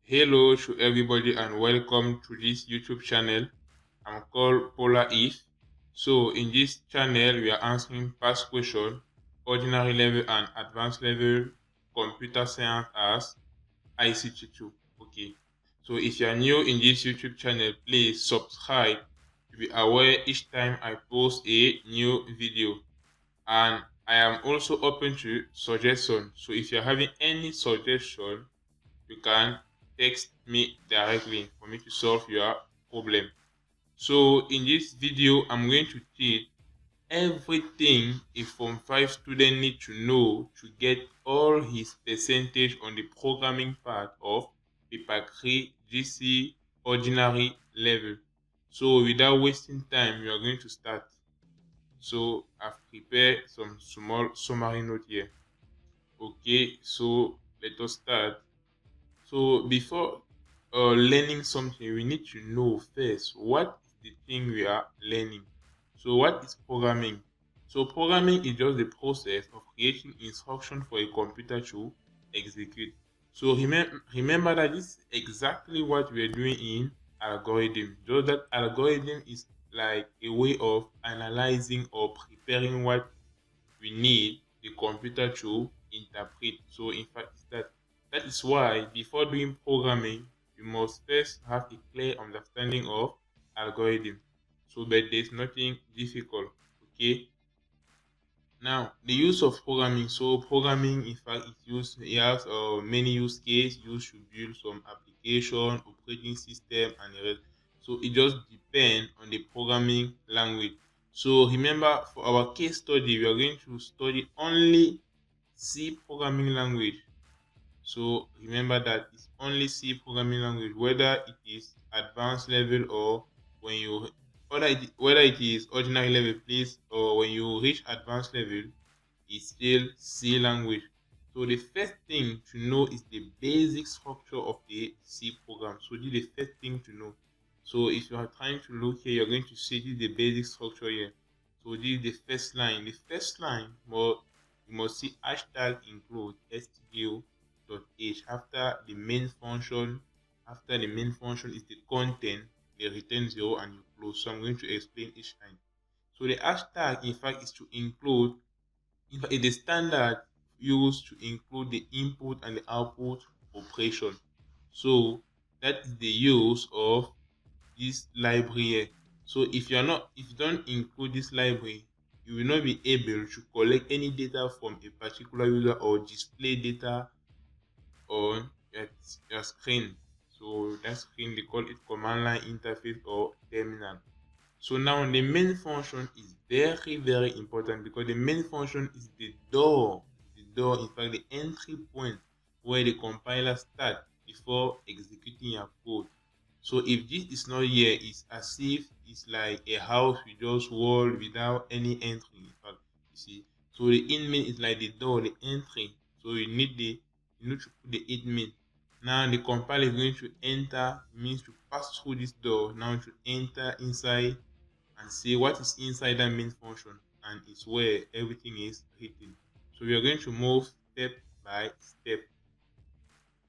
Hello to everybody and welcome to this YouTube channel. I'm called Polar If. So in this channel we are answering past question, ordinary level and advanced level computer science as ICT2. Okay. So if you are new in this YouTube channel, please subscribe to be aware each time I post a new video. And I am also open to suggestions. So if you're having any suggestion, you can text me directly for me to solve your problem. So in this video, I'm going to teach everything a Form 5 student need to know to get all his percentage on the programming part of paper 3 GC ordinary level. So without wasting time, we are going to start. So I've prepared some small summary note here. Okay, so let us start. So before learning something, we need to know first what is the thing we are learning. So what is programming? So programming is just the process of creating instruction for a computer to execute. So remember that this is exactly what we are doing in algorithm. Just that algorithm is like a way of analyzing or preparing what we need the computer to interpret. So in fact, that is why before doing programming, you must first have a clear understanding of algorithm. So but there's nothing difficult. Okay. Now the use of programming. So programming, in fact, it has many use cases used to build some application, operating system, and the rest. So it just depends on the programming language. So remember, for our case study, we are going to study only C programming language. So remember that it's only C programming language, whether it is advanced level or when you whether it is ordinary level, please, or when you reach advanced level, it's still C language. So the first thing to know is the basic structure of the C program. So this is the first thing to know. So if you are trying to look here, you're going to see this is the basic structure here. So this is the first line. The first line, you must see hashtag include stdio.h after the main function. After the main function is the content, the return 0 and you close. So I'm going to explain each line. So the hashtag, in fact, is to include, in fact, it is standard used to include the input and the output operation. So that is the use of this library here. So if you don't include this library, you will not be able to collect any data from a particular user or display data on your screen. So that screen, they call it command line interface or terminal. So now the main function is very important because the main function is the door, in fact the entry point where the compiler starts before executing your code. So if this is not here, it's as if it's like a house with just wall without any entry. In fact, you see. So the inmain is like the door, the entry. So you need to put the inmain. Now the compiler is going to enter, means to pass through this door. Now to enter inside and see what is inside that main function, and it's where everything is written. So we are going to move step by step.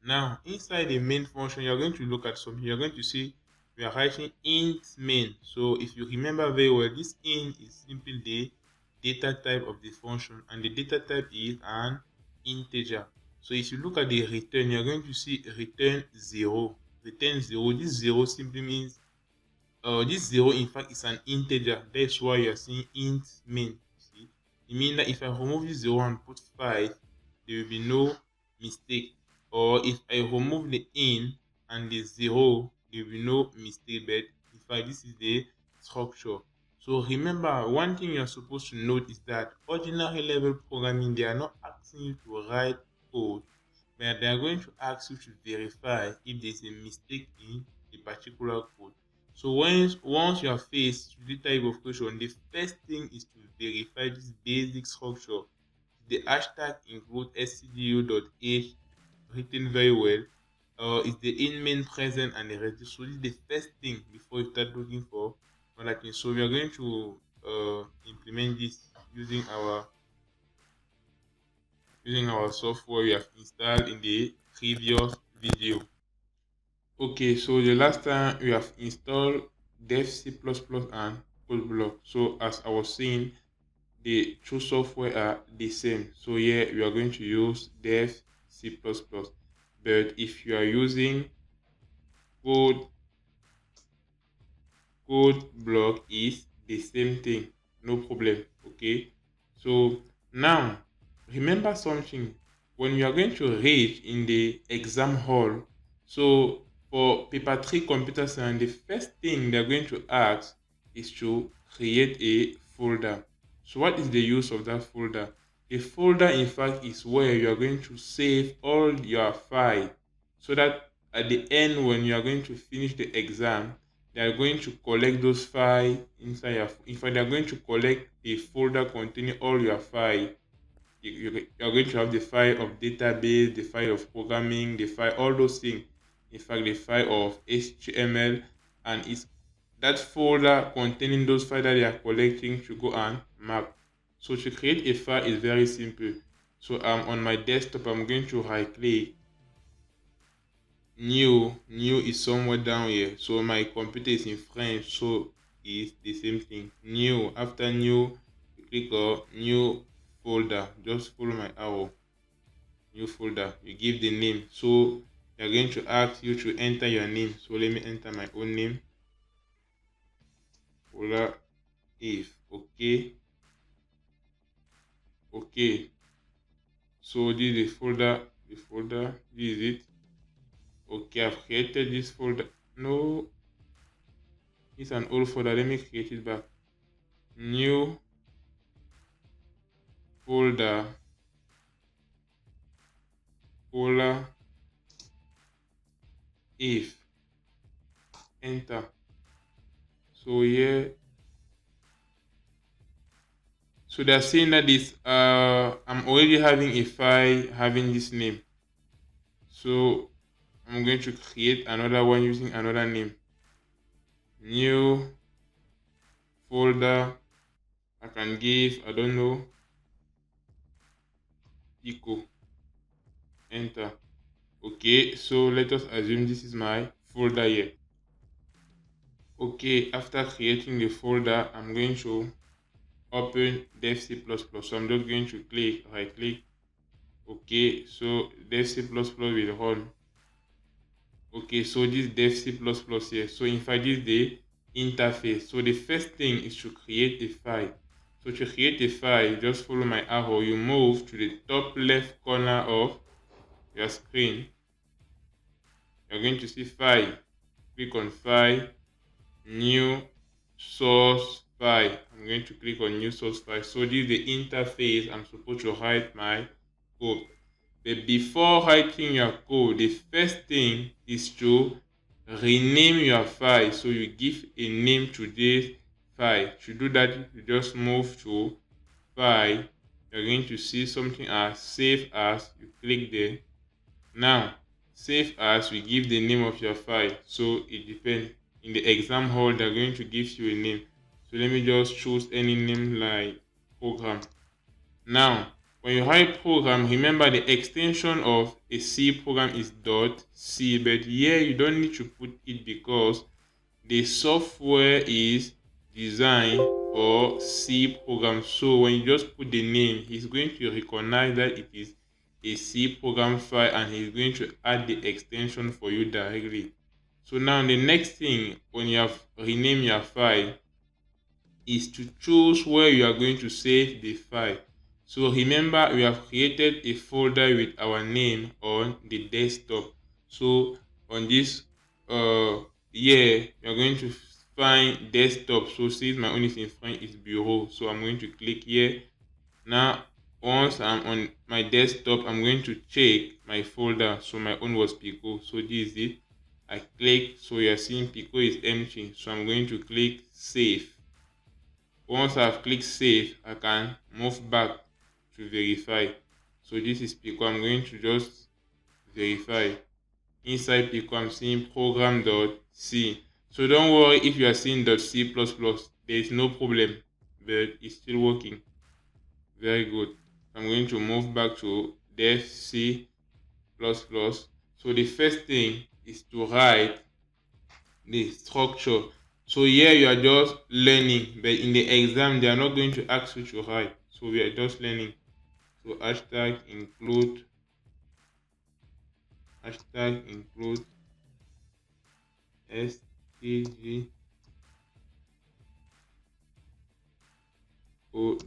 Now inside the main function, you're going to look at something. You're going to see we are writing int main. So if you remember very well, this int is simply the data type of the function, and the data type is an integer. So if you look at the return, you're going to see return 0. Return 0. This 0 simply means this 0 in fact is an integer. That's why you are seeing int main. See, it means that if I remove this 0 and put 5, there will be no mistake. Or if I remove the in and the 0, there will be no mistake. But in fact, this is the structure. So remember, one thing you're supposed to note is that ordinary level programming, they are not asking you to write code, but they are going to ask you to verify if there's a mistake in a particular code. So once you are faced with this type of question, the first thing is to verify this basic structure. The hashtag include stdio.h written very well. Is the inmain present and the register. So this is the first thing before you start looking for other things. So we are going to implement this using our software we have installed in the previous video. Okay, so the last time we have installed dev C++ and CodeBlock. So as I was saying, the two software are the same. So here we are going to use dev C++. But if you are using code block is the same thing, no problem. Okay, so now remember something. When we are going to read in the exam hall, so for paper 3 computer science, the first thing they're going to ask is to create a folder. So what is the use of that folder? A folder in fact is where you are going to save all your file, so that at the end when you are going to finish the exam, they are going to collect those files inside your, in fact they are going to collect a folder containing all your file. You are going to have the file of database, the file of programming, the file, all those things. In fact, the file of HTML, and it's that folder containing those files that they are collecting to go and map. So to create a file is very simple. So on my desktop, I'm going to right click. New is somewhere down here, so my computer is in French, so it's the same thing. New, after new, you click on new folder, just follow my arrow. New folder, you give the name. So they're going to ask you to enter your name, so let me enter my own name, folder if. Okay, so this is the folder, this is it. Okay, I've created this folder. No, it's an old folder, let me create it back. New folder, if, enter. So here, so they're saying that this I'm already having a file having this name, so I'm going to create another one using another name. New folder, I can give, I don't know, equal, enter. Okay, so let us assume this is my folder here. Okay, after creating the folder, I'm going to open dev C++. So I'm just going to right click. Okay, so dev C++ will run. Okay, so this dev C++ here. So in fact, this is the interface. So the first thing is to create a file. So to create a file, just follow my arrow. You move to the top left corner of your screen. You're going to see file. Click on file, new source file. I'm going to click on new source file. So this is the interface I'm supposed to write my code. But before writing your code, the first thing is to rename your file. So you give a name to this file. To do that, you just move to file. You're going to see something as save as. You click there. Now, save as, we give the name of your file. So it depends. In the exam hall, they're going to give you a name. So let me just choose any name like program. Now, when you write program, remember the extension of a C program is .c, but here you don't need to put it because the software is designed for C program. So when you just put the name, he's going to recognize that it is a C program file and he's going to add the extension for you directly. So now the next thing, when you have renamed your file, is to choose where you are going to save the file. So remember, we have created a folder with our name on the desktop. So on this here, you're going to find desktop. So since my own is in French, it's bureau. So I'm going to click here. Now, once I'm on my desktop, I'm going to check my folder. So my own was Pico. So this is it. I click. So you're seeing Pico is empty. So I'm going to click save. Once I've clicked save, I can move back to verify. So this is Pico. I'm going to just verify. Inside Pico, I'm seeing program.c. So don't worry if you are seeing .c++. There is no problem, but it's still working. Very good. I'm going to move back to dev C++. So the first thing is to write the structure. So here you are just learning, but in the exam they are not going to ask you to write. So we are just learning. So hashtag include stgo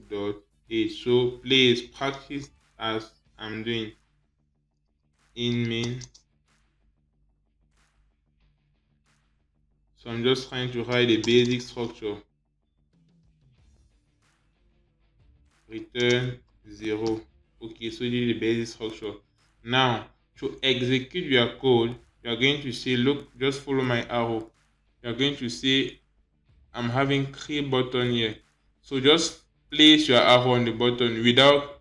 dot a. So please practice as I'm doing in main. So I'm just trying to write a basic structure. Return 0. Okay, so this is the basic structure. Now, to execute your code, you are going to say, look, just follow my arrow. You are going to say, I'm having 3 buttons here. So just place your arrow on the button without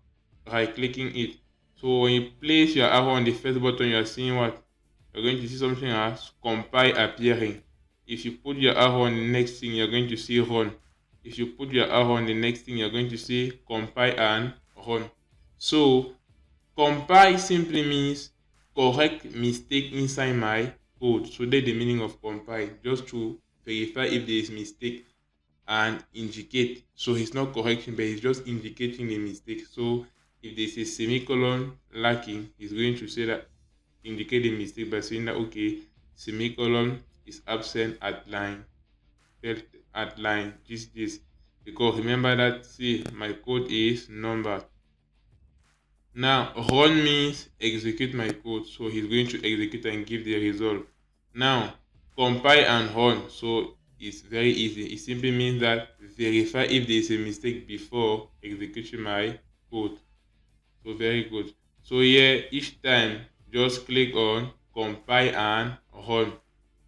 right clicking it. So when you place your arrow on the first button, you are seeing what? You're going to see something as compile appearing. If you put your arrow on the next thing, you're going to see run. If you put your arrow on the next thing, you're going to see compile and run. So compile simply means correct mistake inside my code. So that's the meaning of compile, just to verify if there is mistake and indicate. So it's not correction, but it's just indicating a mistake. So if there's a semicolon lacking, it's going to say that, indicate a mistake by saying that, okay, semicolon is absent at line this, because remember that, see, my code is numbered. Now run means execute my code, so he's going to execute and give the result. Now compile and run, so it's very easy. It simply means that verify if there is a mistake before executing my code. So very good. So here each time just click on compile and run.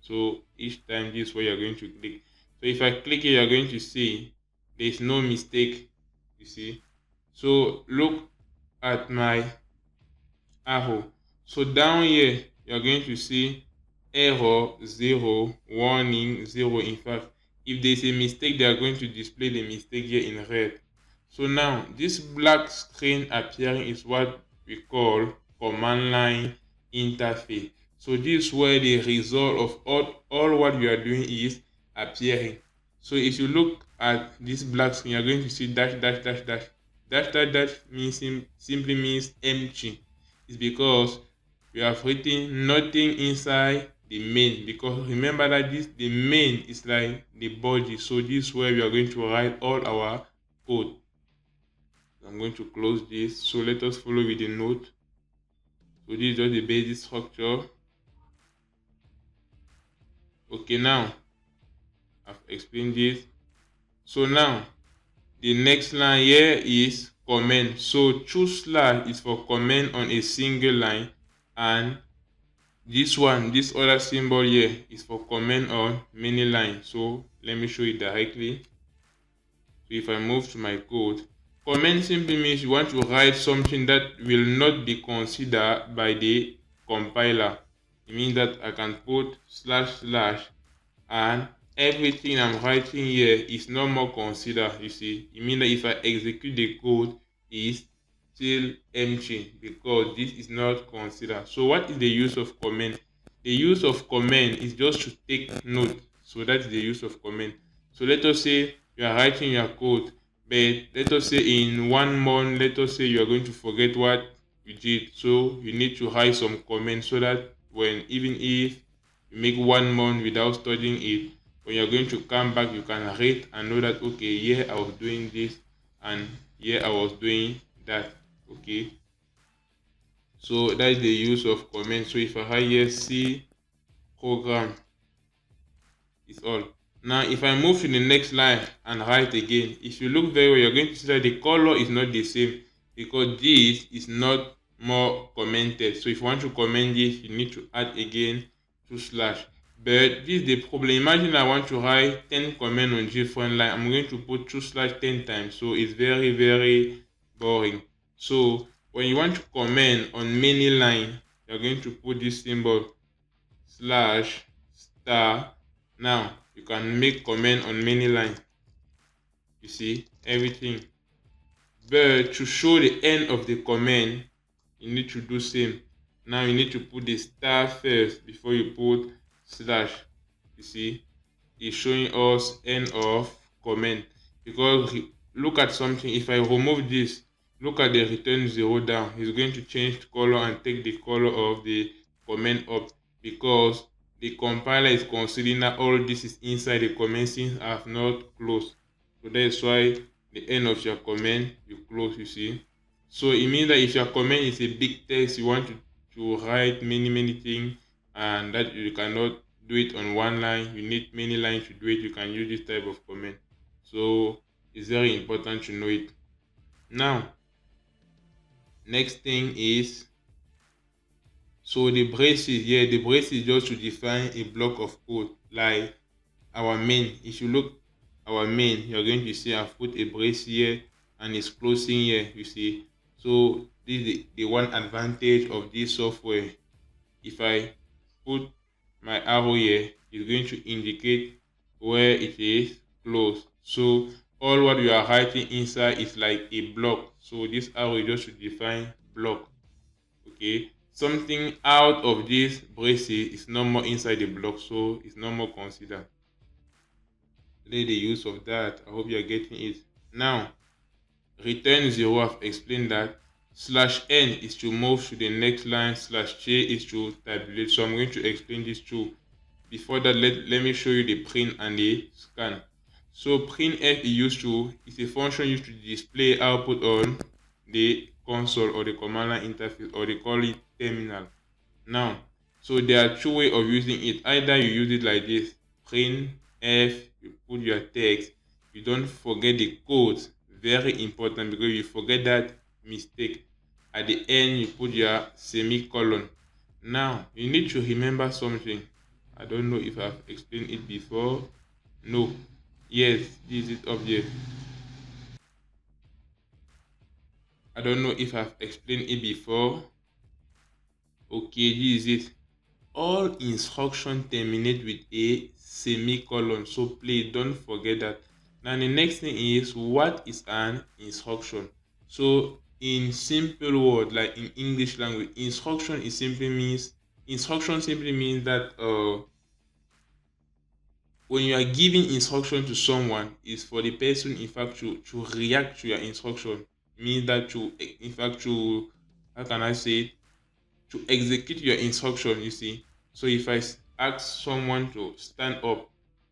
So each time this is what you're going to click. So if I click it, you're going to see there is no mistake, you see. So look at my arrow. So down here you're going to see error 0, warning 0. In fact, if there's a mistake, they are going to display the mistake here in red. So now this black screen appearing is what we call command line interface. So this is where the result of all what we are doing is appearing. So if you look at this black screen, you're going to see dash dash dash dash dash dash dash means simply means empty. It's because we have written nothing inside the main, because remember that the main is like the body. So this is where we are going to write all our code. I'm going to close this. So let us follow with the note. So this is just the basic structure. Okay, now I've explained this. So now the next line here is comment. So choose slash is for comment on a single line, and this other symbol here is for comment on many lines. So let me show you directly. So if I move to my code, comment simply means you want to write something that will not be considered by the compiler. It means that I can put slash and everything I'm writing here is no more considered. You see, it means that if I execute the code, is still empty because this is not considered. So what is the use of comment? The use of comment is just to take note. So that's the use of comment. So let us say you are writing your code, but let us say in 1 month, let us say you are going to forget what you did. So you need to write some comment so that when, even if you make 1 month without studying it, when you're going to come back, you can read and know that, okay, here I was doing this and here I was doing that. Okay, so that is the use of comment. So if I write here C program is all. Now if I move to the next line and write again, if you look very well, you're going to see that the color is not the same because this is not more commented. So if you want to comment this, you need to add again 2 slash. But this is the problem. Imagine I want to write 10 comment on different line. I'm going to put 2 slash 10 times. So it's very, very boring. So when you want to comment on many line, you're going to put this symbol slash star. Now you can make comment on many lines. You see everything. But to show the end of the comment, you need to do same. Now you need to put the star first before you put slash. You see, it's showing us end of comment. Because look at something, if I remove this, look at the return 0 down, it's going to change the color and take the color of the comment up, because the compiler is considering that all this is inside the comment since I have not closed. So that is why the end of your comment you close, you see. So it means that if your comment is a big text, you want to write many things, and that you cannot do it on one line, you need many lines to do it, you can use this type of comment. So it's very important to know it. Now, next thing is, so the braces, yeah, the brace is just to define a block of code, like our main. If you look our main, you're going to see I've put a brace here and it's closing here, you see. So this is the one advantage of this software. If I put my arrow here, it's going to indicate where it is closed. So all what you are writing inside is like a block. So this arrow is just to define block. Okay, something out of this braces is no more inside the block, so it's no more considered. Play the use of that. I hope you are getting it. Now, return 0, I've explained that. Slash n is to move to the next line, slash j is to tabulate. So I'm going to explain this too. Before that, let me show you the print and the scan. So printf is a function used to display output on the console or the command line interface, or they call it terminal. Now, so there are two ways of using it. Either you use it like this, print f, you put your text, you don't forget the codes, very important, because you forget that mistake. At the end, you put your semicolon. Now, you need to remember something. I don't know if I've explained it before. No. Yes, this is it up here. I don't know if I've explained it before. Okay, this is it. All instructions terminate with a semicolon, so please don't forget that. Now the next thing is, what is an instruction? So in simple word, like in English language, instruction simply means that when you are giving instruction to someone, is for the person in fact to react to your instruction. Means that to in fact to, how can I say it, to execute your instruction, you see. So if I ask someone to stand up,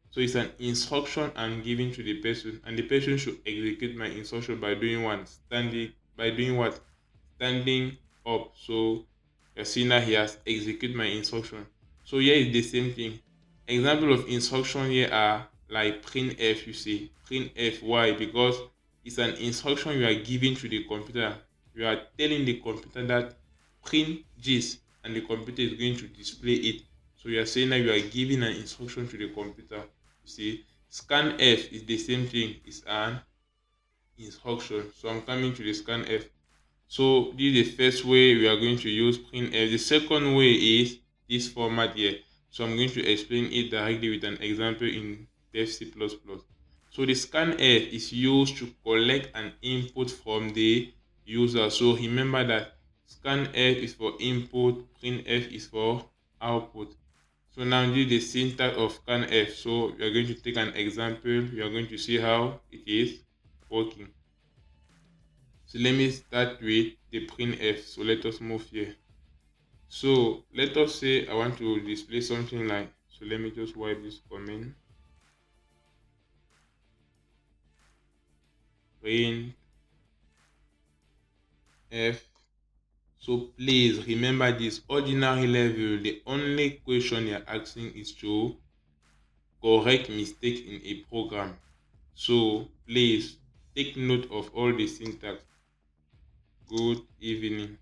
so it's an instruction I'm giving to the person, and the person should execute my instruction by doing what? Standing up. So you're seeing that he has executed my instruction. So here is the same thing. Example of instruction here are like printf, you see. Printf, why? Because it's an instruction you are giving to the computer. You are telling the computer that print this, and the computer is going to display it. So you are saying that you are giving an instruction to the computer. You see, scanf is the same thing, it's an instruction. So I'm coming to the scanf. So this is the first way we are going to use printf. The second way is this format here. So I'm going to explain it directly with an example in Dev C++. So the scanf is used to collect an input from the user. So remember that scanf is for input, printf is for output. So now this is the syntax of scanf. So we are going to take an example. You are going to see how it is working. So let me start with the printf. So let us move here. So let us say I want to display something like, so let me just wipe this comment. Print f. So please remember this, ordinary level, the only question you're asking is to correct mistake in a program. So please take note of all the syntax. Good evening.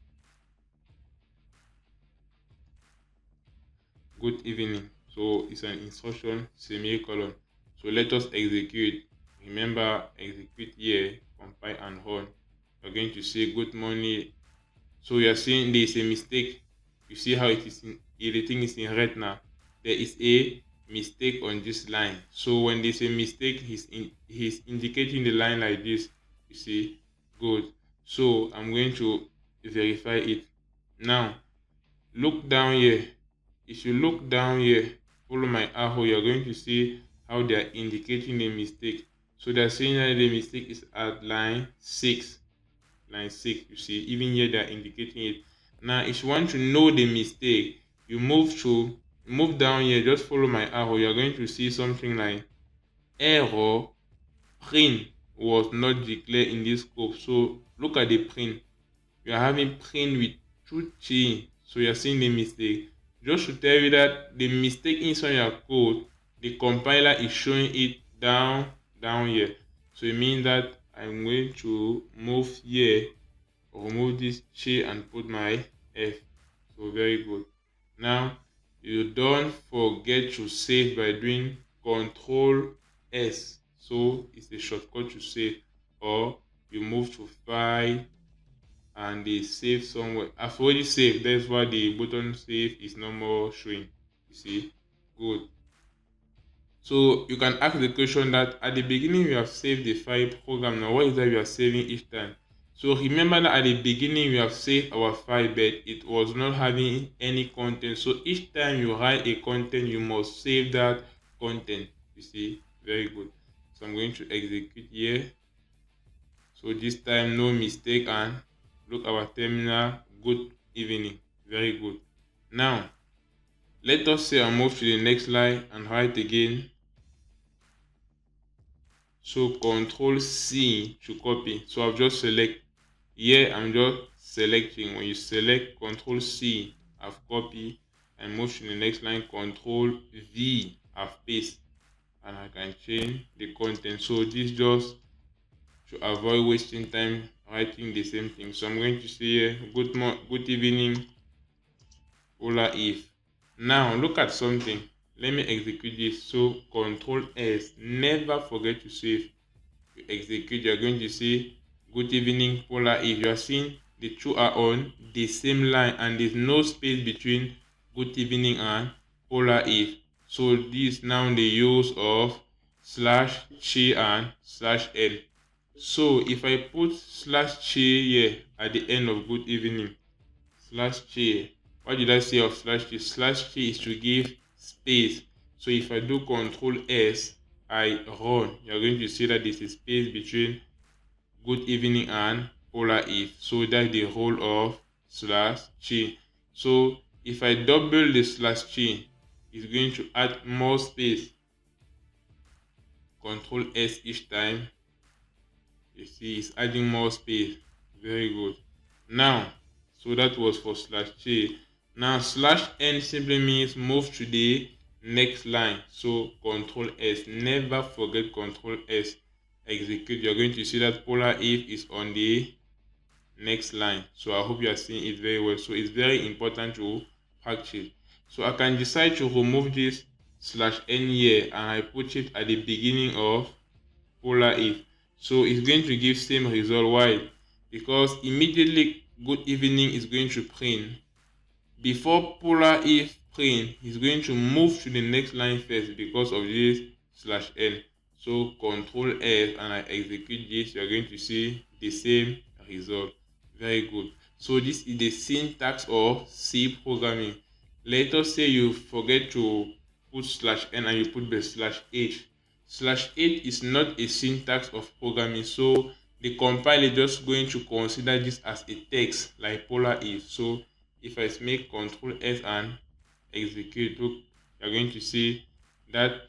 Good evening. So it's an instruction, semicolon. So let us execute. Remember, execute here, compile and run. You're going to say good morning. So you are seeing there is a mistake. You see how it is everything is in red now. There is a mistake on this line. So when there's a mistake, he's indicating the line like this. You see, good. So I'm going to verify it now. look down here. If you look down here, follow my arrow, you're going to see how they are indicating a mistake. So they're saying that the mistake is at line 6. Line 6, you see, even here they are indicating it. Now, if you want to know the mistake, you move down here, just follow my arrow. You're going to see something like error print was not declared in this scope. So look at the print. You are having print with 2T, so you are seeing the mistake. Just to tell you that the mistake inside your code, the compiler is showing it down here. So it means that I'm going to move here, remove this Ch and put my F. So very good. Now you don't forget to save by doing Control S. So it's a shortcut to save, or you move to File and they save somewhere. I've already saved, that's why the button save is no more showing. You see, good. So you can ask the question that at the beginning we have saved the file program. Now what is that we are saving each time? So remember that at the beginning we have saved our file, but it was not having any content. So each time you write a content, you must save that content. You see, very good. So I'm going to execute here. So this time no mistake, and look our terminal. Good evening. Very good. Now let us say I move to the next line and write again. So Control C to copy. So I'll just select here. I'm just selecting. When you select Control C, I've copied, and move to the next line. Control V, I've paste, and I can change the content. So this just to avoid wasting time writing the same thing. So I'm going to say here, good evening, Ola if. Now look at something. Let me execute this. So Control S. Never forget to save. You execute, you're going to say good evening, Polar if. You are seeing the two are on the same line and there's no space between good evening and Polar if. So this is now the use of /chi and /l. So if I put /chi here at the end of good evening, /chi, what did I say of /chi? /chi is to give space. So if I do Control S, I run, you're going to see that there's a space between good evening and Polar if. So that's the role of /chi. So if I double the /chi, it's going to add more space. Control S each time. You see, it's adding more space. Very good. Now, so that was for /chi. Now /n simply means move to the next line. So Control S. Never forget Control S. Execute. You're going to see that Polar if is on the next line. So I hope you are seeing it very well. So it's very important to practice. So I can decide to remove this /n here and I put it at the beginning of Polar if. So it's going to give same result. Why? Because immediately good evening is going to print. Before Polar if print, he's going to move to the next line first because of this /n. So Control F and I execute this, you're going to see the same result. Very good. So this is the syntax of C programming. Let us say you forget to put /n and you put the /h. /h is not a syntax of programming, so the compiler is just going to consider this as a text like Polar if. So if I make Control S and execute, look, you're going to see that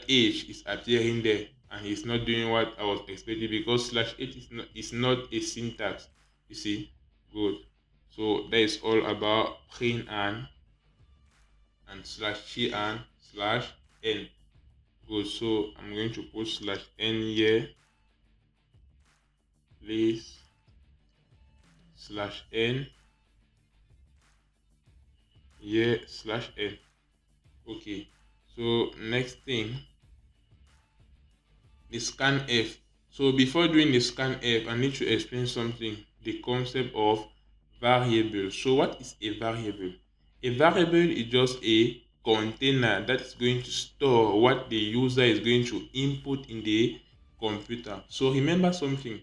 H is appearing there and it's not doing what I was expecting because /h is not a syntax. You see, good. So that is all about print and /chi and /n. Good. So I'm going to put /n here, please, /n here, /n. Okay. So next thing, the scanf. So before doing the scanf, I need to explain something, the concept of variable. So what is a variable? A variable is just a container that is going to store what the user is going to input in the computer. So remember something,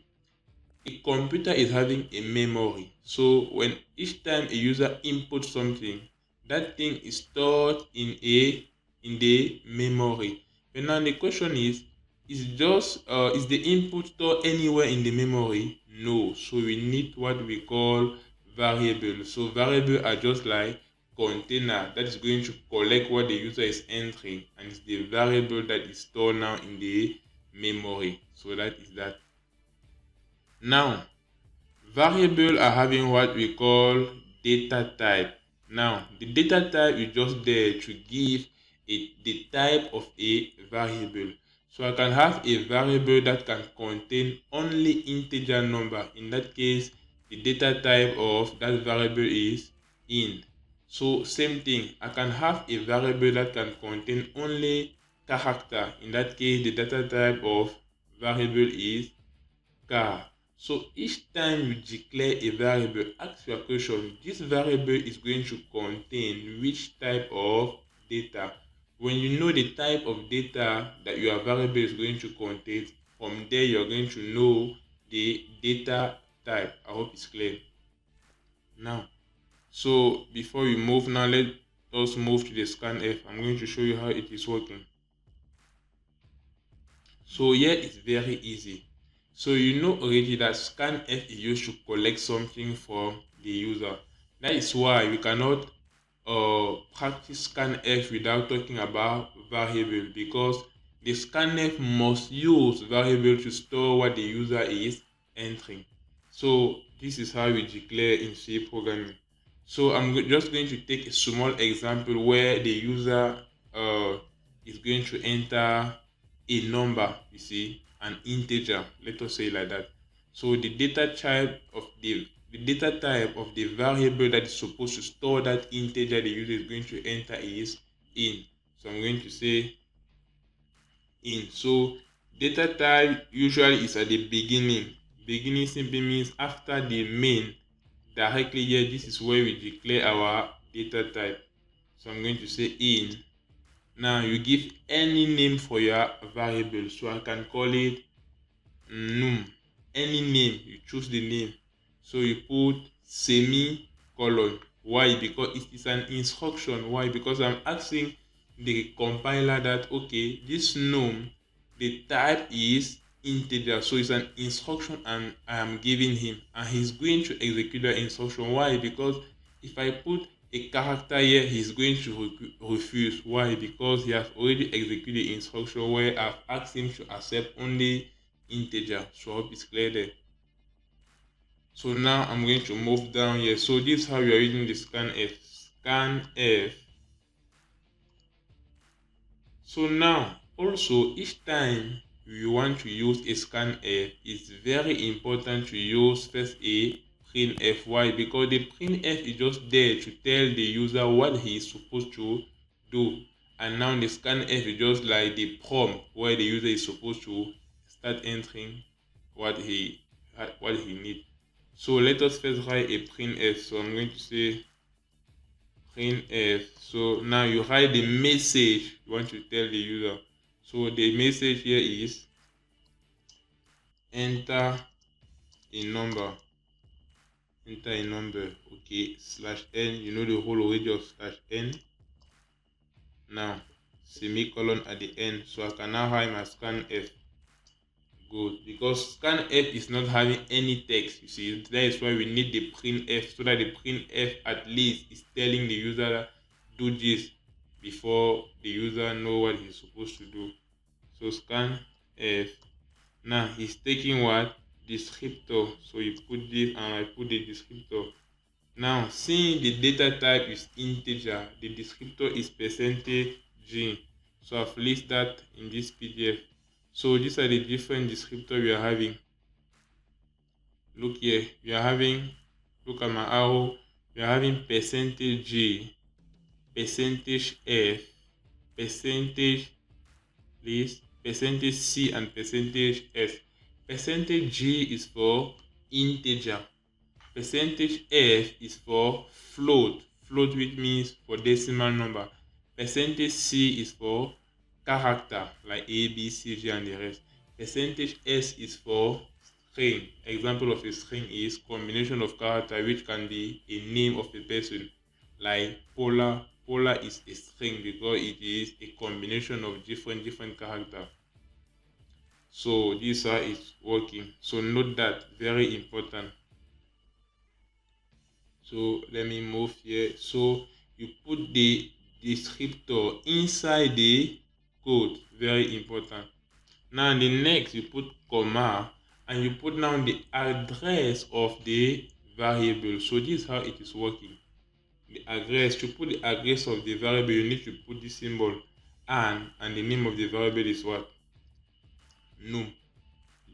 a computer is having a memory. So when each time a user inputs something, that thing is stored in the memory. But now the question is the input stored anywhere in the memory? No. So we need what we call variables. So variables are just like container that is going to collect what the user is entering, and it's the variable that is stored now in the memory. So that is that. Now, variables are having what we call data type. Now, the data type is just there to give the type of a variable. So I can have a variable that can contain only integer number. In that case, the data type of that variable is int. So same thing, I can have a variable that can contain only character. In that case, the data type of variable is char. So each time you declare a variable, ask your question, this variable is going to contain which type of data. When you know the type of data that your variable is going to contain, from there you're going to know the data type. I hope it's clear. Now, so before we move now, let us move to the scanf. I'm going to show you how it is working. So here it's very easy. So you know already that scanf is used to collect something from the user. That is why we cannot practice scanf without talking about variable, because the scanf must use variable to store what the user is entering. So this is how we declare in C programming. So I'm just going to take a small example where the user is going to enter a number, you see, an integer, let us say like that. So the data type of the variable that is supposed to store that integer the user is going to enter is in. So I'm going to say in. So data type usually is at the beginning. Beginning simply means after the main. Directly here, this is where we declare our data type. So I'm going to say in. Now you give any name for your variable. So I can call it num. Any name, you choose the name. So you put semicolon. Why? Because it is an instruction. Why? Because I'm asking the compiler that, okay, this num, the type is integer. So it's an instruction and I am giving him. And he's going to execute the instruction. Why? Because if I put a character here, he's going to refuse. Why? Because he has already executed the instruction where I've asked him to accept only integer. So I hope it's clear there. So now I'm going to move down here. So this is how we are using the scanf. Scanf. So now also each time you want to use a scanf, it's very important to use first a printf. Why? Because the printf is just there to tell the user what he is supposed to do, and now the scanf is just like the prompt where the user is supposed to start entering what he needs. So let us first write a printf. So I'm going to say printf. So now you write the message you want to tell the user. So the message here is enter a number. Enter a number. Okay, slash n. You know the whole origin of slash n. Now semicolon at the end. So I can now write my scanf. Good, because scanf is not having any text. You see, that is why we need the printf, so that the printf at least is telling the user that do this before the user know what he's supposed to do. So scanf. Now he's taking what? Descriptor. So you put this and I put the descriptor. Now seeing the data type is integer, the descriptor is %g. So I've listed that in this PDF. So these are the different descriptors we are having. Look here, we are having, look at my arrow, we are having %g, %f, percentage list, %c, and %s. %g is for integer. %f is for float, which means for decimal number. %c is for character like A, B, C, G, and the rest. %s is for string. Example of a string is combination of character, which can be a name of a person, like Pola. Pola is a string because it is a combination of different characters. So this is working. So note that, very important. So let me move here. So you put the descriptor inside the code, very important. Now the next you put comma and you put down the address of the variable. So this is how it is working. The address, to put the address of the variable, you need to put the symbol and the name of the variable is what? Num.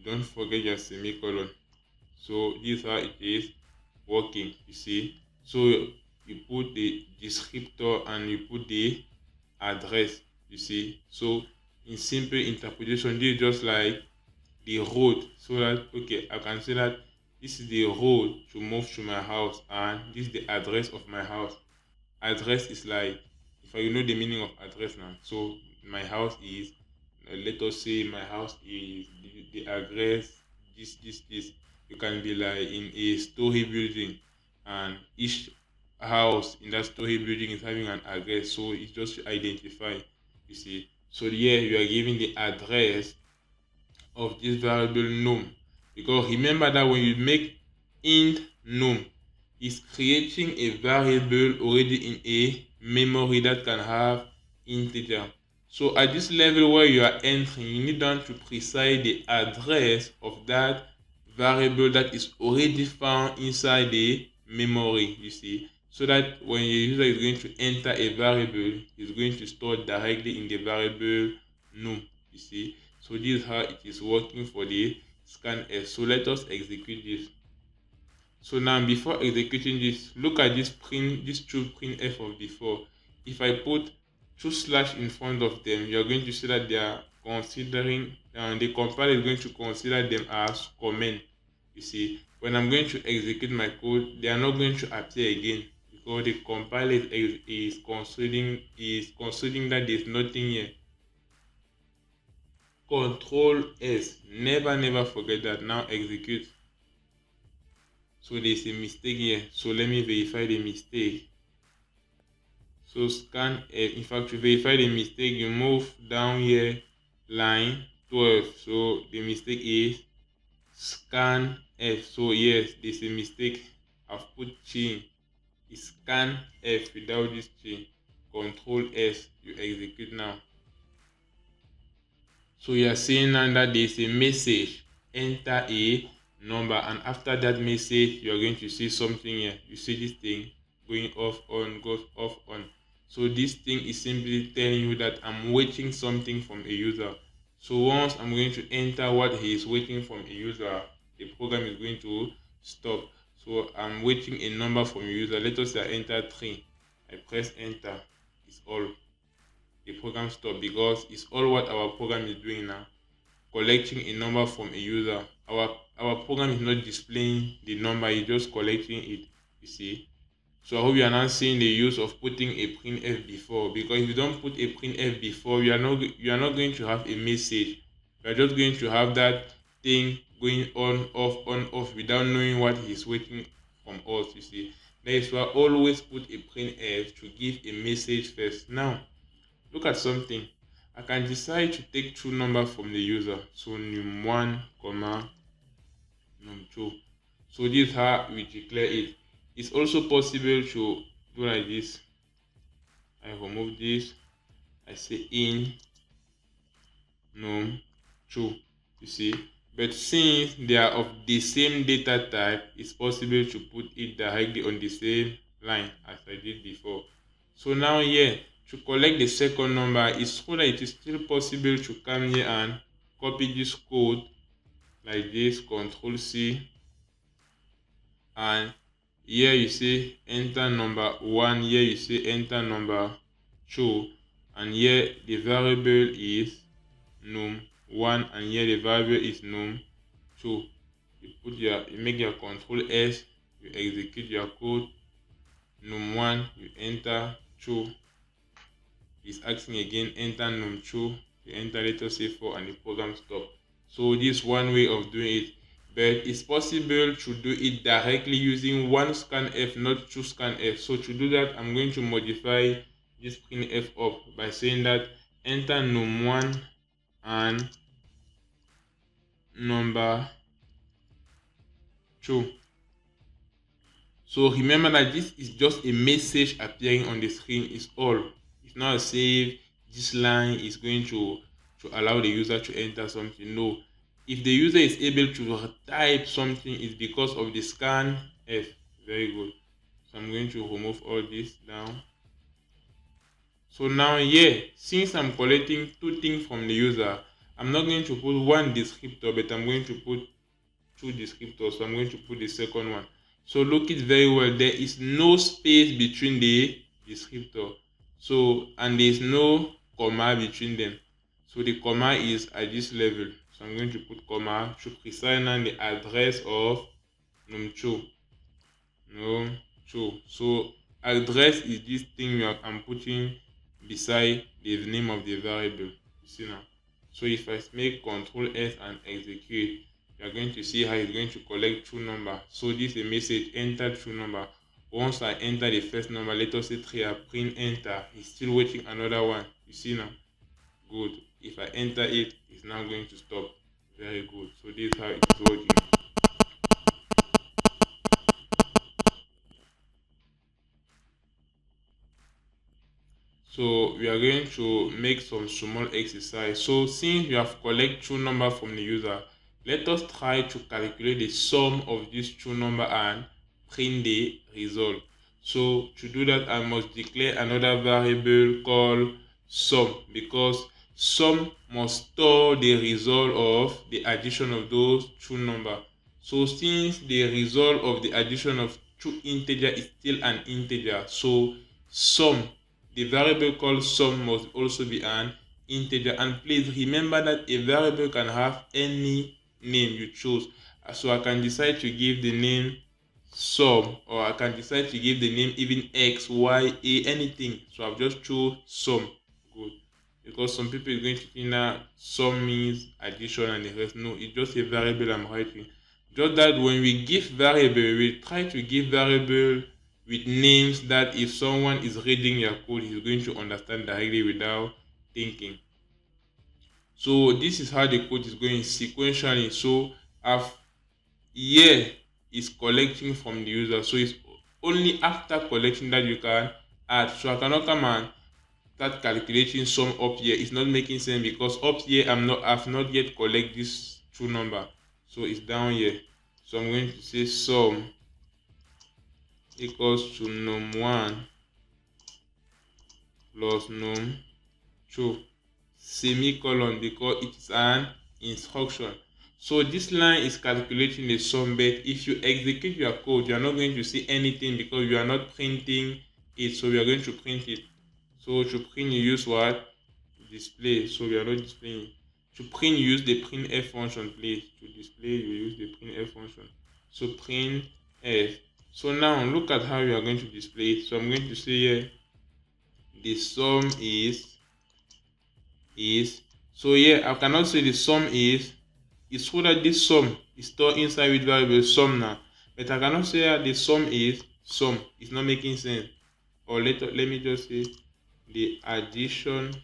Don't forget your semicolon. So this is how it is working, you see. So you put the descriptor and you put the address, you see. So in simple interpretation, this is just like the road, so that okay, I can say that this is the road to move to my house and this is the address of my house. Address is like, if you know the meaning of address now, so my house is, let us say my house is the address this. You can be like in a story building and each house in that story building is having an address, so it's just to identify, you see. So here you are giving the address of this variable num, because remember that when you make int num, it's creating a variable already in a memory that can have integer. So at this level where you are entering, you need to precise the address of that variable that is already found inside the memory, you see, so that when your user is going to enter a variable, it's going to store directly in the variable num, you see. So this is how it is working for the scanf. So let us execute this. So now before executing this, look at this two printf of before. If I put two slash in front of them, you're going to see that they are considering, the compiler is going to consider them as comment. You see, when I'm going to execute my code, they are not going to appear again because the compiler is considering that there's nothing here. Control S, never forget that. Now execute. So there's a mistake here, so let me verify the mistake. So scan F. In fact, to verify the mistake, you move down here, line 12. So the mistake is scan F. So yes, there's a mistake. I've put chain. It's scan F without this chain. Control S, you execute now. So you are seeing now that there is a message, enter a number, and after that message you are going to see something here. You see this thing going off on, goes off on. So this thing is simply telling you that I'm waiting something from a user. So once I'm going to enter what he is waiting from a user, the program is going to stop. So I'm waiting a number from a user. Let us say I enter 3. I press enter. It's all. The program stop because it's all what our program is doing now, collecting a number from a user. Our program is not displaying the number, it's just collecting it, you see. So I hope you are now seeing the use of putting a printf before, because if you don't put a printf before, you are not going to have a message. You are just going to have that thing going on off without knowing what is waiting from us, you see. That is why always put a printf to give a message first. Now look at something. I can decide to take two numbers from the user. So num1, num2. So this is how we declare it. It's also possible to do like this. I remove this. I say in num2. You see. But since they are of the same data type, it's possible to put it directly on the same line as I did before. So now here, to collect the second number, it's true that it is still possible to come here and copy this code like this, Control C, and here you say enter number 1, here you say enter number 2, and here the variable is num1 and here the variable is num2. You make your Control S, you execute your code, num1, you enter 2. It's asking again, enter num2, you enter, let us say 4, and the program stop. So this is one way of doing it. but it's possible to do it directly using one scanf, not two scanf. So to do that, I'm going to modify this printf up by saying that enter num1 and number 2. So remember that this is just a message appearing on the screen is all. It's not as if this line is going to allow the user to enter something. No. If the user is able to type something, it's because of the scan F. Very good. So I'm going to remove all this down. So now here, since I'm collecting two things from the user, I'm not going to put one descriptor, but I'm going to put two descriptors. So I'm going to put the second one. So look it very well. There is no space between the descriptor. So, and there is no comma between them. So the comma is at this level. So I'm going to put comma to precise the address of num2. So address is this thing I'm putting beside the name of the variable. You see now. So if I make Ctrl S and execute, you are going to see how it's going to collect true number. So this is a message, enter true number. Once I enter the first number, let us say 3, I print enter. It's still waiting another one. You see now? Good. If I enter it, it's now going to stop. Very good. So this is how it is working. So we are going to make some small exercise. So since we have collected true number from the user, let us try to calculate the sum of this true number and print the result. So to do that, I must declare another variable called sum, because sum must store the result of the addition of those true number. So since the result of the addition of two integer is still an integer, so sum, the variable called sum, must also be an integer. And please remember that a variable can have any name you choose. So I can decide to give the name sum, or I can decide to give the name even x, y, a, anything. So I've just chose sum. Good. Because some people are going to think that sum means addition and the rest. No, it's just a variable I'm writing. Just that when we give variable, we try to give variable with names that if someone is reading your code, he's going to understand directly without thinking. So this is how the code is going sequentially. So here is collecting from the user. So it's only after collecting that you can add. So I cannot come and start calculating sum up here. It's not making sense because up here I've not yet collect this true number. So it's down here. So I'm going to say sum equals to num1 plus num2 semicolon, because it is an instruction. So this line is calculating the sum, but if you execute your code, you are not going to see anything because you are not printing it. So we are going to print it. So to print, you use what? Display. So we are not displaying. To print, you use the printf function, please. To display, you use the printf function. So printf. So now look at how we are going to display it. So I'm going to say here the sum is. So here I cannot say the sum is. It's so that this sum is stored inside with variable sum now. But I cannot say that the sum is sum. It's not making sense. Or let me just say the addition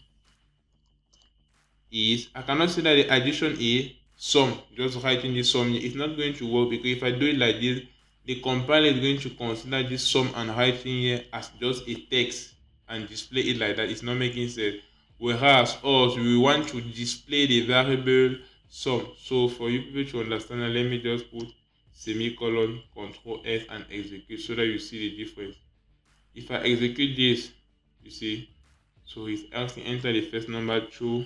is. I cannot say that the addition is sum. Just writing the sum, it's not going to work, because if I do it like this, the compiler is going to consider this sum and writing here as just a text and display it like that. It's not making sense. Whereas us, we want to display the variable sum. So for you people to understand, let me just put semicolon, Ctrl S and execute so that you see the difference. If I execute this, you see, so he's asking enter the first number 2,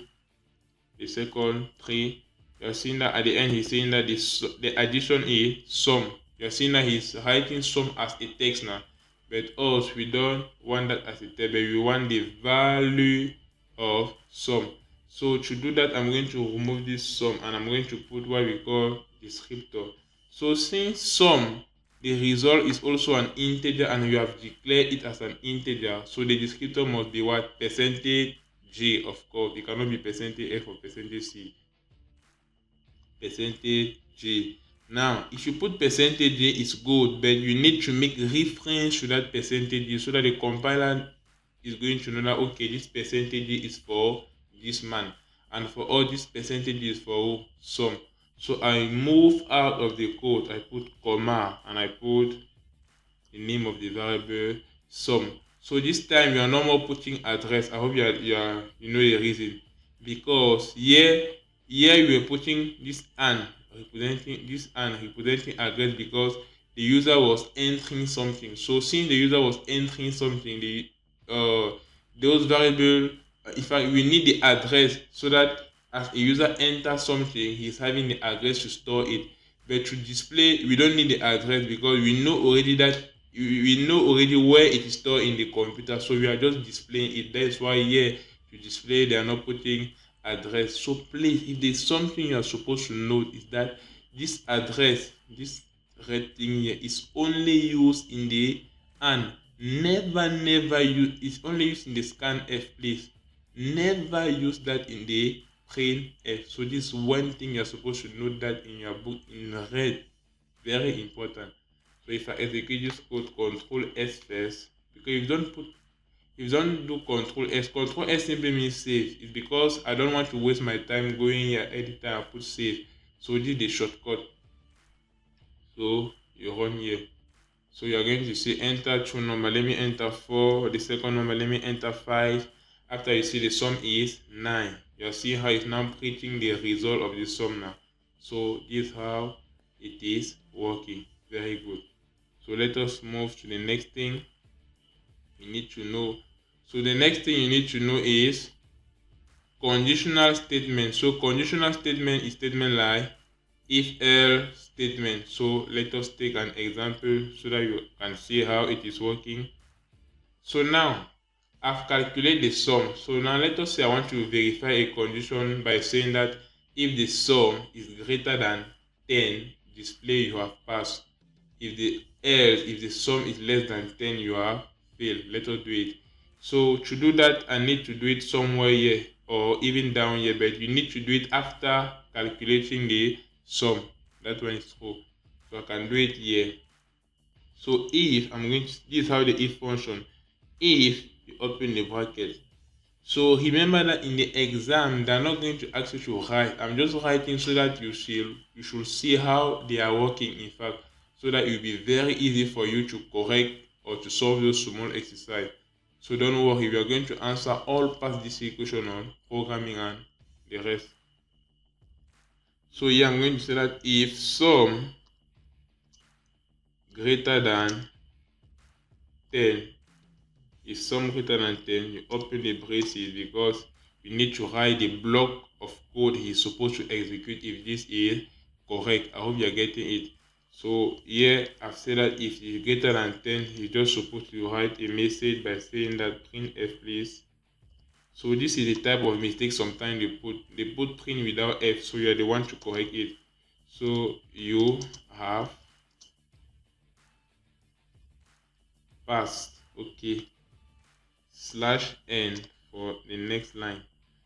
the second 3. You're seeing that at the end he's saying that the addition is sum. You're seeing that he's writing sum as a text now. But us, we don't want that as a text, but we want the value of sum. So to do that, I'm going to remove this sum and I'm going to put what we call descriptor. So since sum, the result is also an integer and you have declared it as an integer, so the descriptor must be what? Percentage G, of course. It cannot be percentage F or percentage C. Percentage G. Now, if you put percentage it's good, but you need to make reference to that percentage so that the compiler is going to know that okay, this percentage is for this man, and for all these percentages for some. So I move out of the code, I put comma, and I put the name of the variable sum. So this time you are no more putting address. I hope you know the reason, because here you are putting this and representing address because the user was entering something. So since the user was entering something, the those variable, in fact we need the address so that as a user enters something, he's having the address to store it. But to display, we don't need the address because we know already that we know already where it is stored in the computer, so we are just displaying it. That's why here to display they are not putting address. So please, if there's something you are supposed to note, is that this address, this red thing here, is only used in the and never use, it's only used in the scanf. Please never use that in the printf. So this is one thing you're supposed to note that in your book in red, very important. So if I execute this code, Control S first, because if you don't do Control S simply means save. It's because I don't want to waste my time going here, editor, and put save. So this is the shortcut. So you run here. So you are going to say enter two number. Let me enter 4. The second number, let me enter 5. After you see the sum is 9. You see how it's now printing the result of the sum now. So this is how it is working. Very good. So let us move to the next thing you need to know. So the next thing you need to know is conditional statement. So conditional statement is statement like if else statement. So let us take an example so that you can see how it is working. So now I've calculated the sum. So now let us say I want to verify a condition by saying that if the sum is greater than 10, display you have passed. If the sum is less than 10, you have failed. Let us do it. So to do that, I need to do it somewhere here or even down here, but you need to do it after calculating the sum. That one is true. So I can do it here. So if this is how the if function. If you open the bracket. So remember that in the exam, they're not going to ask you to write. I'm just writing so that you should see how they are working, in fact, so that it will be very easy for you to correct or to solve those small exercise. So don't worry, we are going to answer all past this equation on programming and the rest. So here I'm going to say that if sum greater than 10, if sum greater than 10, you open the braces because you need to write the block of code he's supposed to execute if this is correct. I hope you're getting it. So here I've said that if it's greater than 10, you're just supposed to write a message by saying that printf please. So this is the type of mistake sometimes they put print without f, so you're the one to correct it. So you have passed. Okay. /n for the next line.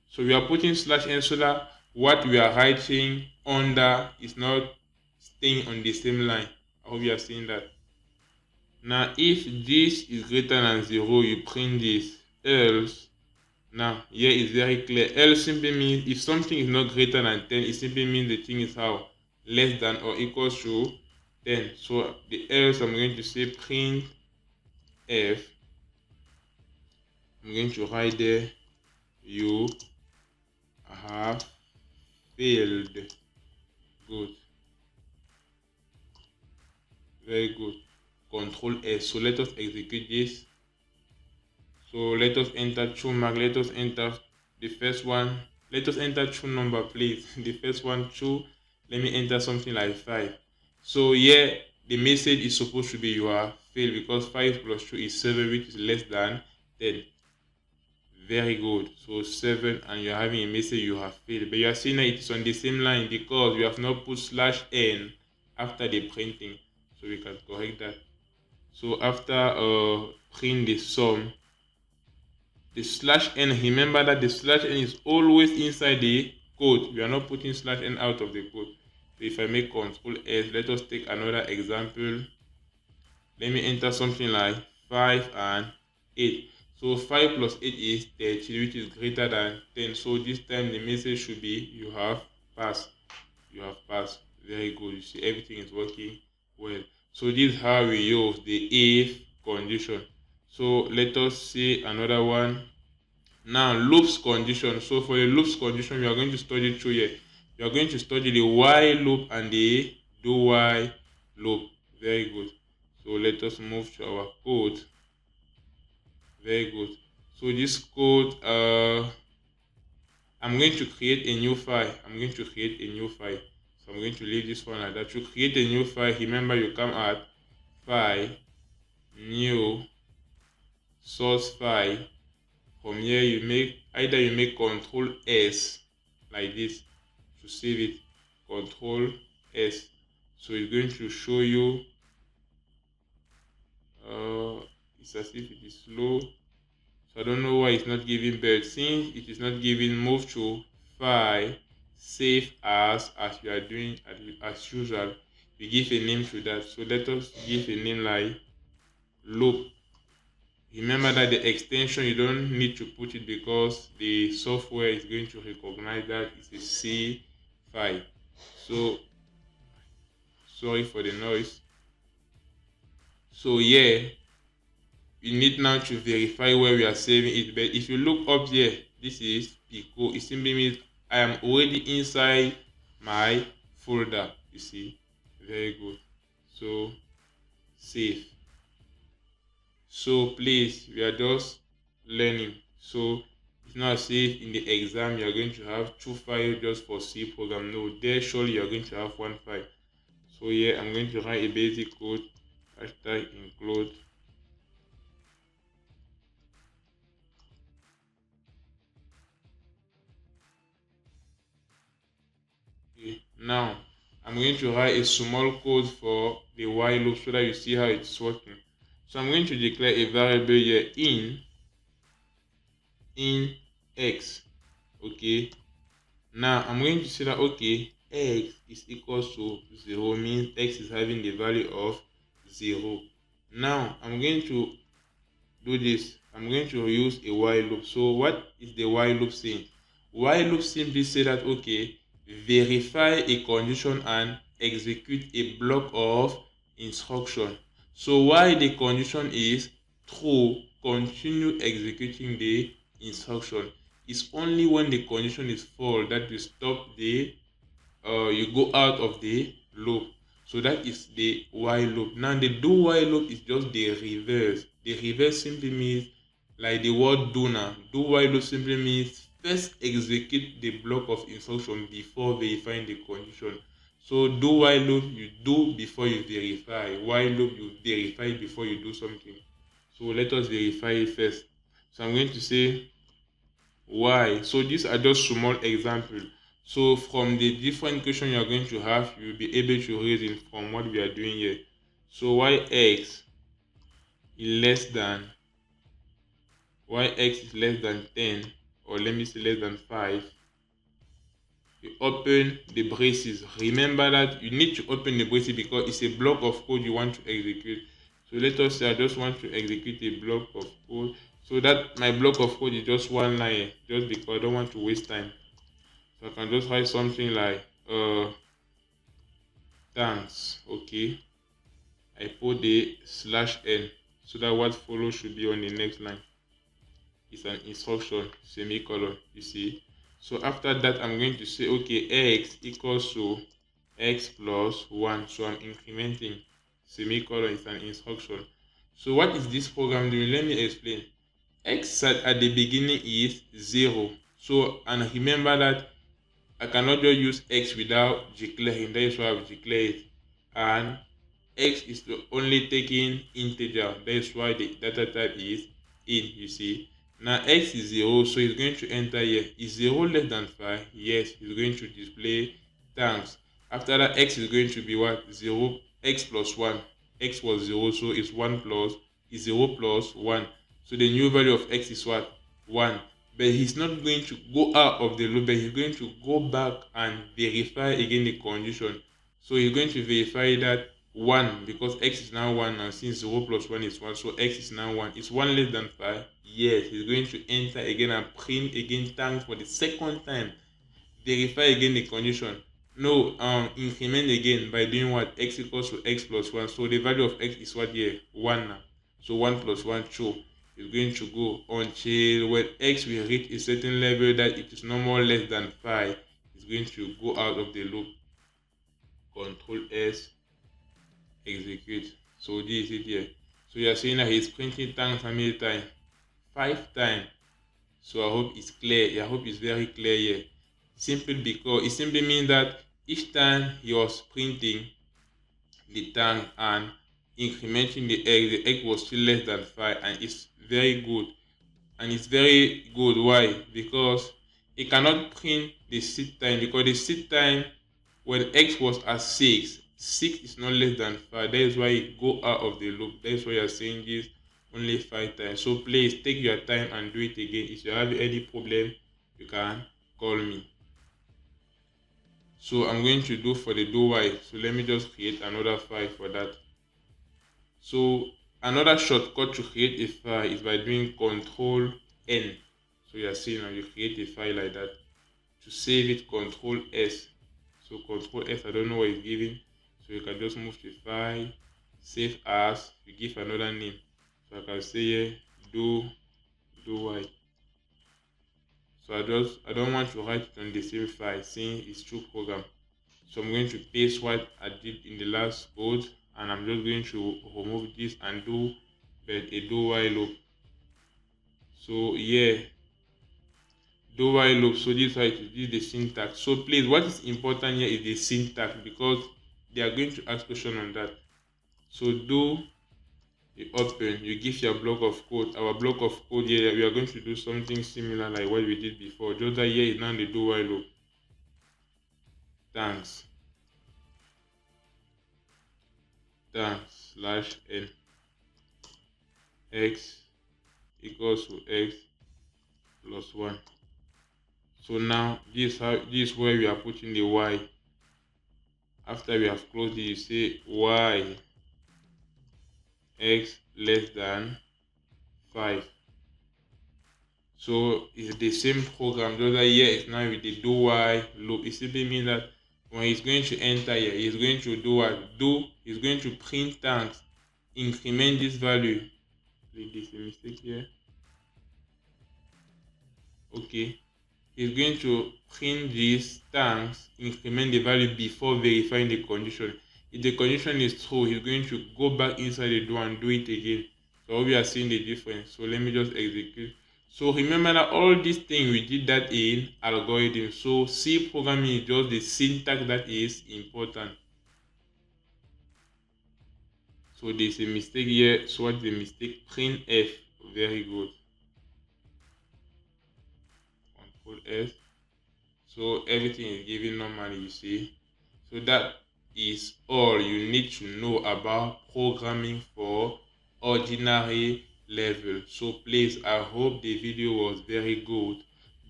So we are putting /n so that what we are writing under is not staying on the same line. I hope you are seeing that. Now if this is greater than 0, you print this. Else, now here is very clear. Else simply means if something is not greater than 10, it simply means the thing is how less than or equals to 10. So the else, I'm going to say print f. I'm going to write there you have failed. Good. Very good. Control S. So let us execute this. So let us enter two mark. Let us enter the first one. Let us enter two number, please. The first one 2. Let me enter something like 5. So here the message is supposed to be you are failed because 5 plus 2 is 7, which is less than 10. Very good. So 7, and you're having a message you have failed. But you are seeing that it is on the same line because you have not put /n after the printing. So we can correct that. So after print the sum, the /n, remember that the /n is always inside the code. We are not putting /n out of the code. So if I make Control S, let us take another example. Let me enter something like 5 and 8. So 5 plus 8 is 13, which is greater than 10. So this time the message should be you have passed. You have passed. Very good. You see everything is working well. So this is how we use the if condition. So let us see another one. Now loops condition. So for the loops condition, we are going to study through here. We are going to study the while loop and the do while loop. Very good. So let us move to our code. Very good. So this code, I'm going to create a new file. So I'm going to leave this one like that. To create a new file, remember you come at file, new, source file. From here you make Control S like this to save it. Control S. So it's going to show you. It's as if it is slow. So I don't know why it's not giving birth. Since it is not giving, move to file, save as you are doing as usual. You give a name to that. So let us give a name like loop. Remember that the extension, you don't need to put it because the software is going to recognize that it's a C file. So sorry for the noise. So yeah, we need now to verify where we are saving it. But if you look up here, this is Pico. It simply means I am already inside my folder. You see, very good. So save. So please, we are just learning. So it's not as if in the exam you are going to have 2 files just for C program. No, there surely you are going to have 1 file. So here I'm going to write a basic code, hashtag include. Okay, now I'm going to write a small code for the while loop so that you see how it's working. So I'm going to declare a variable here in x. Okay, now I'm going to say that okay, x is equals to 0, means x is having the value of 0. Now I'm going to do this. I'm going to use a while loop. So what is the while loop saying? While loop simply say that okay, verify a condition and execute a block of instruction. So while the condition is true, continue executing the instruction. It's only when the condition is false that you stop the you go out of the loop. So that is the while loop. Now the do while loop is just the reverse. The reverse simply means like the word do now. Do while loop simply means first execute the block of instruction before verifying the condition. So do while loop you do before you verify. While loop you verify before you do something. So let us verify it first. So I'm going to say why. So these are just small examples. So from the different question you are going to have, you will be able to reason from what we are doing here. So y x is less than 10, or let me say less than 5. You open the braces. Remember that you need to open the braces because it's a block of code you want to execute. So let us say I just want to execute a block of code. So that my block of code is just 1 line, just because I don't want to waste time. So I can just write something like thanks. Okay, I put the /n so that what follows should be on the next line. It's an instruction, semicolon. You see. So after that, I'm going to say okay, x equals to x plus 1. So I'm incrementing, semicolon is an instruction. So what is this program doing? Let me explain. X at the beginning is 0. So, and remember that I cannot just use x without declaring. That is why I've declared it. And x is only taking integer. That is why the data type is in. You see. Now x is 0, so it's going to enter here. Is 0 less than 5? Yes, it's going to display thanks. After that, x is going to be what? 0, x plus 1. X was 0, so it's 1 plus, is 0 plus 1. So the new value of x is what? 1. But he's not going to go out of the loop, but he's going to go back and verify again the condition. So you're going to verify that 1, because x is now 1, and since 0 plus 1 is 1, so x is now 1. Is 1 less than 5? Yes. He's going to enter again and print again thanks for the second time. Verify again the condition. No, increment again by doing what? X equals to x plus 1. So the value of x is what here? 1 now. So 1 plus 1, 2. Is going to go until when x will reach a certain level that it is no more less than 5. It's going to go out of the loop. Control S, execute. So this is it here. So you are saying that he's printing thanks how many times? 5 times. So I hope it's clear. I hope it's very clear here. Simply because it simply means that each time he was printing the tank and incrementing the egg was still less than 5, and it's very good. And it's very good. Why? Because it cannot print the seed time, because the seed time when x was at 6 is not less than 5. That is why it go out of the loop. That is why you are saying this only 5 times. So please take your time and do it again. If you have any problem, you can call me. So I'm going to do for the do while. So let me just create another file for that. So another shortcut to create a file is by doing Control N. So you are seeing now you create a file like that. To save it, Control S. So Control S, I don't know what it's giving. So you can just move the file, save as, you give another name. So I can say here do while. So I don't want to write it on the same file since it's two program. So I'm going to paste what I did in the last code, and I'm just going to remove this and do a do while loop. So yeah, do while loop. So this is how it is. This is the syntax. So please, what is important here is the syntax, because they are going to ask question on that. So do you open, you give your block of code. Our block of code here, we are going to do something similar like what we did before. Just that here is now the do while loop. Thanks slash n x equals to x plus 1. So now this is where we are putting the y. After we have closed it, you say y x less than 5. So it's the same program, just that here is now with the do while loop. It simply means that when he's going to enter here, he's going to do what? He's going to print thanks, increment this value. This is a mistake here. Okay. He's going to print this thanks, increment the value before verifying the condition. If the condition is true, he's going to go back inside the do and do it again. So we are seeing the difference. So let me just execute. So remember that all these things we did that in algorithm. So C programming is just the syntax that is important. So there's a mistake here. So what's the mistake? Print F. Very good. Control S. So everything is given normally, you see. So that is all you need to know about programming for ordinary level. So please, I hope the video was very good.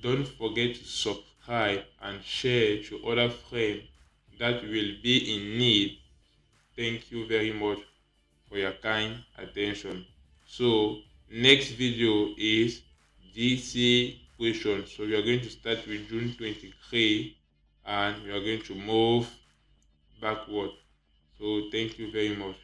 Don't forget to subscribe and share to other friends that will be in need. Thank you very much for your kind attention. So next video is DC question. So we are going to start with June 23 and we are going to move backward. So thank you very much.